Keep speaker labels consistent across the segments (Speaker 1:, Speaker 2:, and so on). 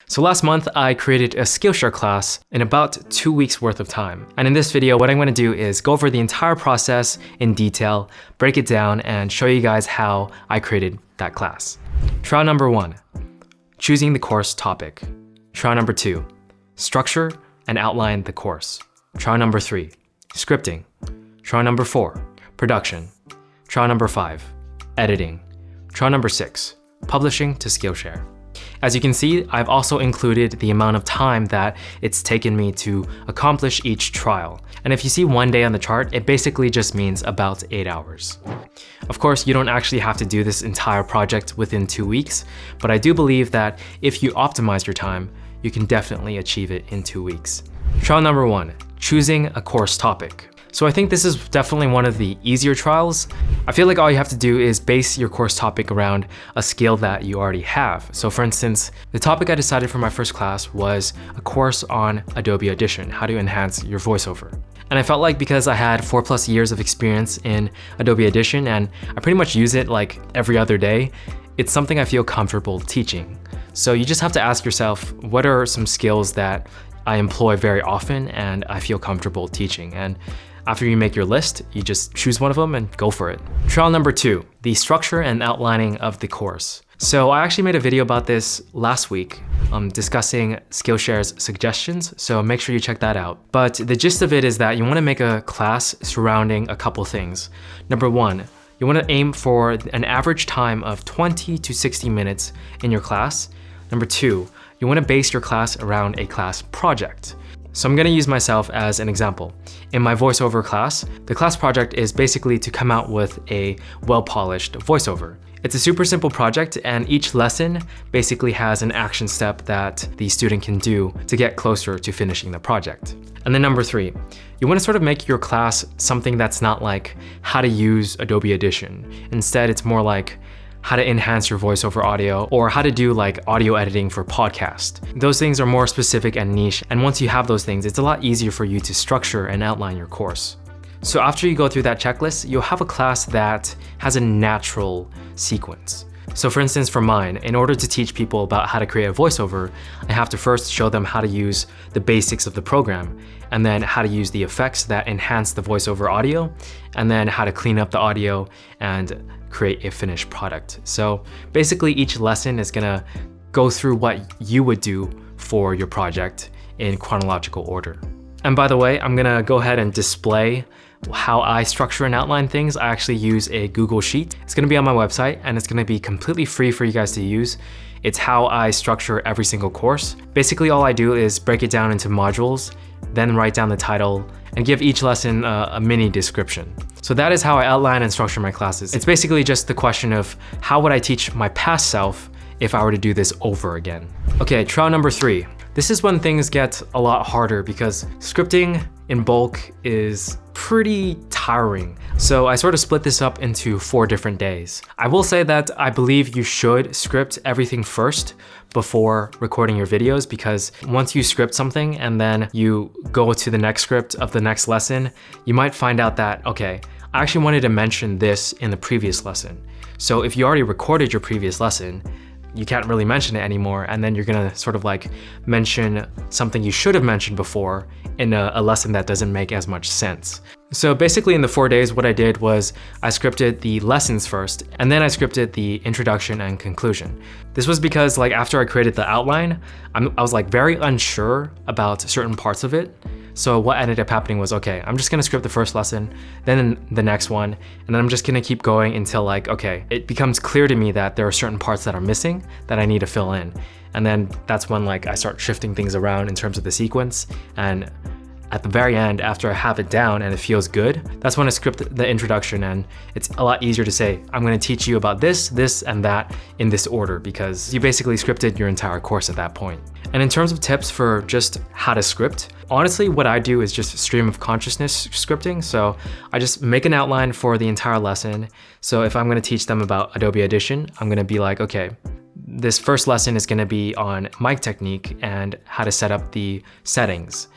Speaker 1: So last month, I created a Skillshare class in about 2 weeks worth of time. And in this video, what I'm gonna do is go over the entire process in detail, break it down, and show you guys how I created that class. Trial number 1, choosing the course topic. Trial number 2, structure and outline the course. Trial number 3, scripting. Trial number 4, production. Trial number 5, editing. Trial number 6, publishing to Skillshare. As you can see, I've also included the amount of time that it's taken me to accomplish each trial. And if you see 1 day on the chart, it basically just means about 8 hours. Of course, you don't actually have to do this entire project within 2 weeks, but I do believe that if you optimize your time, you can definitely achieve it in 2 weeks. Trial number 1, choosing a course topic. So I think this is definitely one of the easier trials. I feel like all you have to do is base your course topic around a skill that you already have. So for instance, the topic I decided for my first class was a course on Adobe Audition, how to enhance your voiceover. And I felt like because I had 4+ years of experience in Adobe Audition and I pretty much use it like every other day, it's something I feel comfortable teaching. So you just have to ask yourself, what are some skills that I employ very often and I feel comfortable teaching? And after you make your list, you just choose one of them and go for it. Trial number 2, the structure and outlining of the course. So I actually made a video about this last week, discussing Skillshare's suggestions, so make sure you check that out. But the gist of it is that you wanna make a class surrounding a couple things. Number 1, you wanna aim for an average time of 20 to 60 minutes in your class. Number 2, you wanna base your class around a class project. So I'm gonna use myself as an example. In my voiceover class, the class project is basically to come out with a well-polished voiceover. It's a super simple project and each lesson basically has an action step that the student can do to get closer to finishing the project. And then number 3, you wanna sort of make your class something that's not like how to use Adobe Audition. Instead, it's more like how to enhance your voiceover audio, or how to do like audio editing for podcast. Those things are more specific and niche, and once you have those things, it's a lot easier for you to structure and outline your course. So after you go through that checklist, you'll have a class that has a natural sequence. So for instance, for mine, in order to teach people about how to create a voiceover, I have to first show them how to use the basics of the program, and then how to use the effects that enhance the voiceover audio, and then how to clean up the audio and create a finished product. So basically each lesson is gonna go through what you would do for your project in chronological order. And by the way, I'm gonna go ahead and display how I structure and outline things. I actually use a Google Sheet. It's gonna be on my website and it's gonna be completely free for you guys to use. It's how I structure every single course. Basically all I do is break it down into modules, then write down the title, and give each lesson a mini description. So that is how I outline and structure my classes. It's basically just the question of how would I teach my past self if I were to do this over again. Okay, trial number 3. This is when things get a lot harder because scripting in bulk is pretty tiring. So I sort of split this up into 4 different days. I will say that I believe you should script everything first before recording your videos, because once you script something and then you go to the next script of the next lesson, you might find out that, okay, I actually wanted to mention this in the previous lesson. So if you already recorded your previous lesson, you can't really mention it anymore, and then you're gonna sort of like mention something you should have mentioned before in a lesson that doesn't make as much sense. So basically in the 4 days, what I did was I scripted the lessons first, and then I scripted the introduction and conclusion. This was because like after I created the outline, I was like very unsure about certain parts of it. So what ended up happening was, okay, I'm just gonna script the first lesson, then the next one, and then I'm just gonna keep going until like, okay, it becomes clear to me that there are certain parts that are missing that I need to fill in. And then that's when like I start shifting things around in terms of the sequence. And at the very end, after I have it down and it feels good, that's when I script the introduction, and it's a lot easier to say, I'm gonna teach you about this, this, and that in this order, because you basically scripted your entire course at that point. And in terms of tips for just how to script, honestly, what I do is just stream of consciousness scripting. So I just make an outline for the entire lesson. So if I'm gonna teach them about Adobe Audition, I'm gonna be like, okay, this first lesson is gonna be on mic technique and how to set up the settings.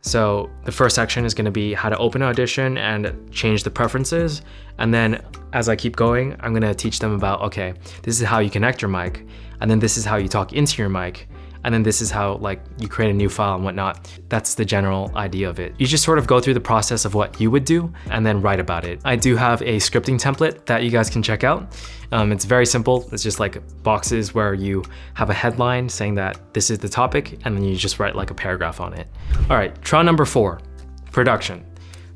Speaker 1: So the first section is gonna be how to open Audition and change the preferences. And then as I keep going, I'm gonna teach them about, okay, this is how you connect your mic, and then this is how you talk into your mic, and then this is how like you create a new file and whatnot. That's the general idea of it. You just sort of go through the process of what you would do and then write about it. I do have a scripting template that you guys can check out. It's very simple. It's just like boxes where you have a headline saying that this is the topic, and then you just write like a paragraph on it. All right, trial number 4, production.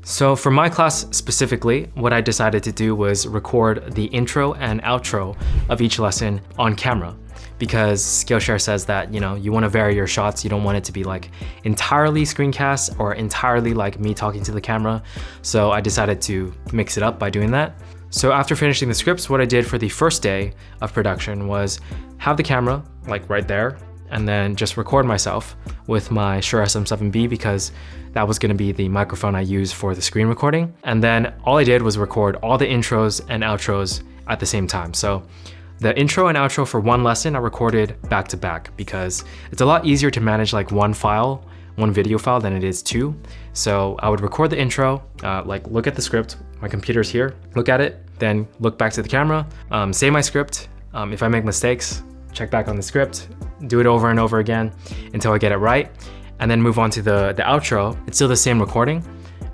Speaker 1: So for my class specifically, what I decided to do was record the intro and outro of each lesson on camera, because Skillshare says that, you know, you want to vary your shots. You don't want it to be like entirely screencast or entirely like me talking to the camera. So I decided to mix it up by doing that. So after finishing the scripts, what I did for the first day of production was have the camera like right there, and then just record myself with my Shure SM7B, because that was gonna be the microphone I use for the screen recording. And then all I did was record all the intros and outros at the same time. So the intro and outro for one lesson I recorded back to back, because it's a lot easier to manage like one video file than it is 2. So I would record the intro, like look at the script, my computer's here, look at it, then look back to the camera, say my script. If I make mistakes, check back on the script, do it over and over again until I get it right, and then move on to the outro. It's still the same recording,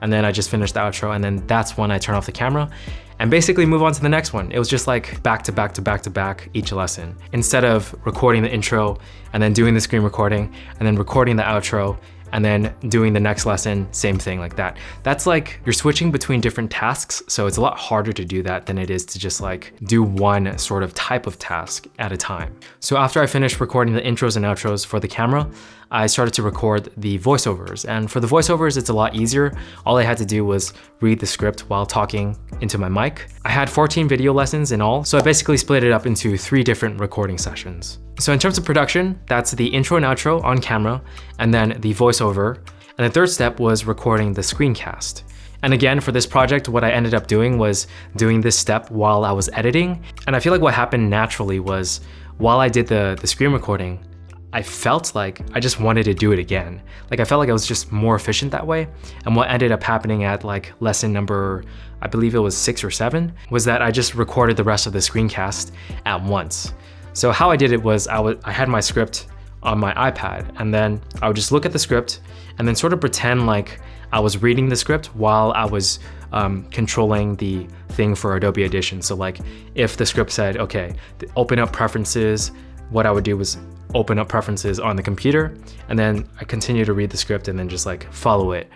Speaker 1: and then I just finish the outro, and then that's when I turn off the camera and basically move on to the next one. It was just like back to back to back to back each lesson, instead of recording the intro and then doing the screen recording and then recording the outro and then doing the next lesson, same thing like that. That's like you're switching between different tasks, so it's a lot harder to do that than it is to just like do one sort of type of task at a time. So after I finished recording the intros and outros for the camera, I started to record the voiceovers. And for the voiceovers, it's a lot easier. All I had to do was read the script while talking into my mic. I had 14 video lessons in all, so I basically split it up into 3 different recording sessions. So in terms of production, that's the intro and outro on camera, and then the voiceover. And the third step was recording the screencast. And again, for this project, what I ended up doing was doing this step while I was editing. And I feel like what happened naturally was while I did the screen recording, I felt like I just wanted to do it again. Like I felt like I was just more efficient that way. And what ended up happening at like lesson number, I believe it was 6 or 7, was that I just recorded the rest of the screencast at once. So how I did it was I had my script on my iPad, and then I would just look at the script and then sort of pretend like I was reading the script while I was controlling the thing for Adobe Audition. So like if the script said, okay, open up preferences, what I would do was open up preferences on the computer, and then I continue to read the script and then just like follow it,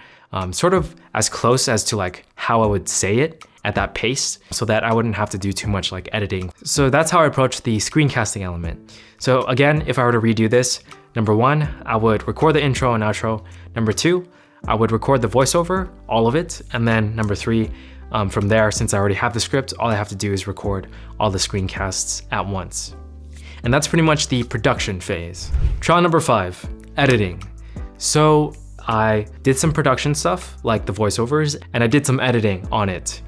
Speaker 1: sort of as close as to like how I would say it at that pace, so that I wouldn't have to do too much like editing. So that's how I approach the screencasting element. So again, if I were to redo this, number 1, I would record the intro and outro. Number 2, I would record the voiceover, all of it. And then number 3, from there, since I already have the script, all I have to do is record all the screencasts at once. And that's pretty much the production phase. Trial number 5, editing. So I did some production stuff like the voiceovers, and I did some editing on it.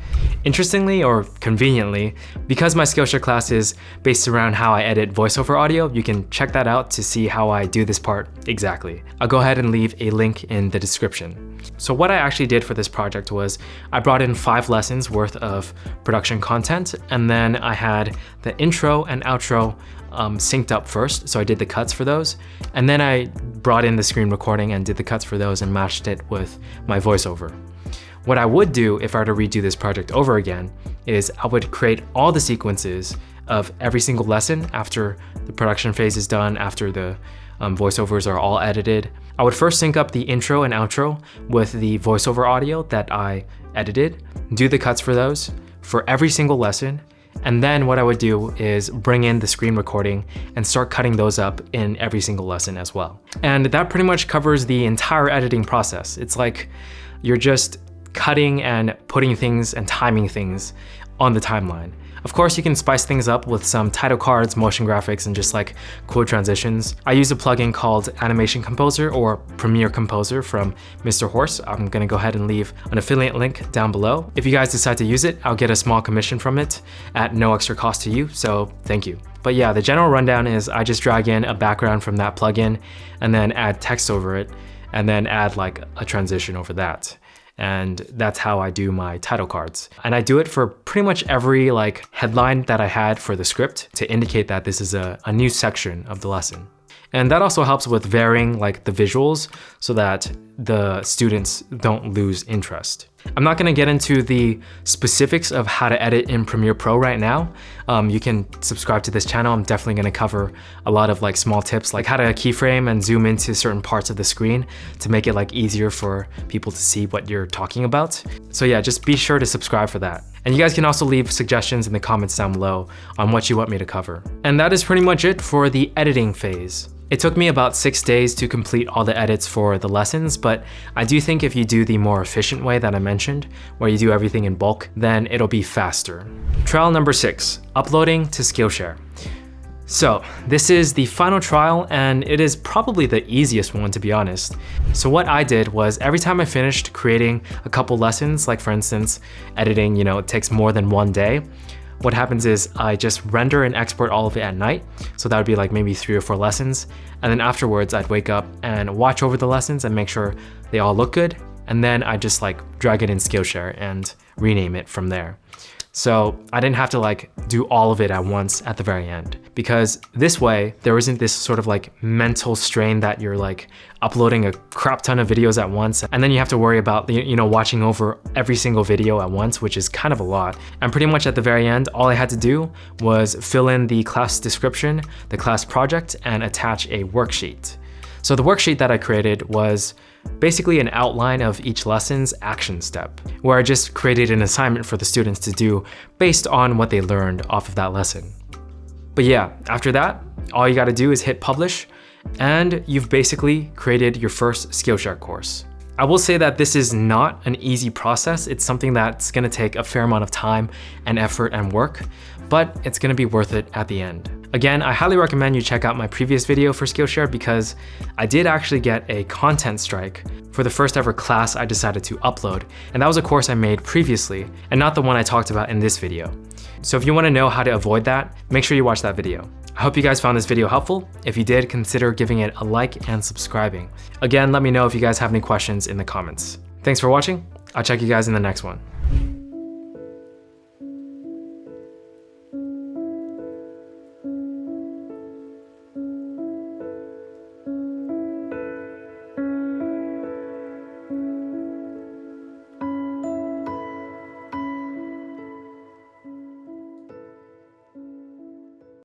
Speaker 1: Interestingly, or conveniently, because my Skillshare class is based around how I edit voiceover audio, you can check that out to see how I do this part exactly. I'll go ahead and leave a link in the description. So what I actually did for this project was I brought in 5 lessons worth of production content, and then I had the intro and outro synced up first, so I did the cuts for those, and then I brought in the screen recording and did the cuts for those and matched it with my voiceover. What I would do if I were to redo this project over again is I would create all the sequences of every single lesson after the production phase is done, after the voiceovers are all edited. I would first sync up the intro and outro with the voiceover audio that I edited, do the cuts for those for every single lesson, and then what I would do is bring in the screen recording and start cutting those up in every single lesson as well. And that pretty much covers the entire editing process. It's like you're just cutting and putting things and timing things on the timeline. Of course, you can spice things up with some title cards, motion graphics, and just like cool transitions. I use a plugin called Animation Composer or Premiere Composer from Mr. Horse. I'm gonna go ahead and leave an affiliate link down below. If you guys decide to use it, I'll get a small commission from it at no extra cost to you, so thank you. But yeah, the general rundown is I just drag in a background from that plugin and then add text over it, and then add like a transition over that. And that's how I do my title cards. And I do it for pretty much every like headline that I had for the script to indicate that this is a new section of the lesson. And that also helps with varying like the visuals so that the students don't lose interest. I'm not gonna get into the specifics of how to edit in Premiere Pro right now. You can subscribe to this channel. I'm definitely gonna cover a lot of like small tips, like how to keyframe and zoom into certain parts of the screen to make it like easier for people to see what you're talking about. So yeah, just be sure to subscribe for that. And you guys can also leave suggestions in the comments down below on what you want me to cover. And that is pretty much it for the editing phase. It took me about 6 days to complete all the edits for the lessons, but I do think if you do the more efficient way that I mentioned, where you do everything in bulk, then it'll be faster. Trial number 6, uploading to Skillshare. So this is the final trial, and it is probably the easiest one, to be honest. So what I did was every time I finished creating a couple lessons, like for instance, editing, it takes more than 1 day. What happens is I just render and export all of it at night. So that would be like maybe 3 or 4 lessons. And then afterwards I'd wake up and watch over the lessons and make sure they all look good. And then I just like drag it in Skillshare and rename it from there. So I didn't have to like do all of it at once at the very end, because this way there isn't this sort of like mental strain that you're like uploading a crap ton of videos at once, and then you have to worry about watching over every single video at once, which is kind of a lot. And pretty much at the very end, all I had to do was fill in the class description, the class project, and attach a worksheet. So the worksheet that I created was basically an outline of each lesson's action step, where I just created an assignment for the students to do based on what they learned off of that lesson. But yeah, after that, all you gotta do is hit publish, and you've basically created your first Skillshare course. I will say that this is not an easy process. It's something that's gonna take a fair amount of time and effort and work, but it's gonna be worth it at the end. Again, I highly recommend you check out my previous video for Skillshare, because I did actually get a content strike for the first ever class I decided to upload. And that was a course I made previously and not the one I talked about in this video. So if you wanna know how to avoid that, make sure you watch that video. I hope you guys found this video helpful. If you did, consider giving it a like and subscribing. Again, let me know if you guys have any questions in the comments. Thanks for watching. I'll check you guys in the next one.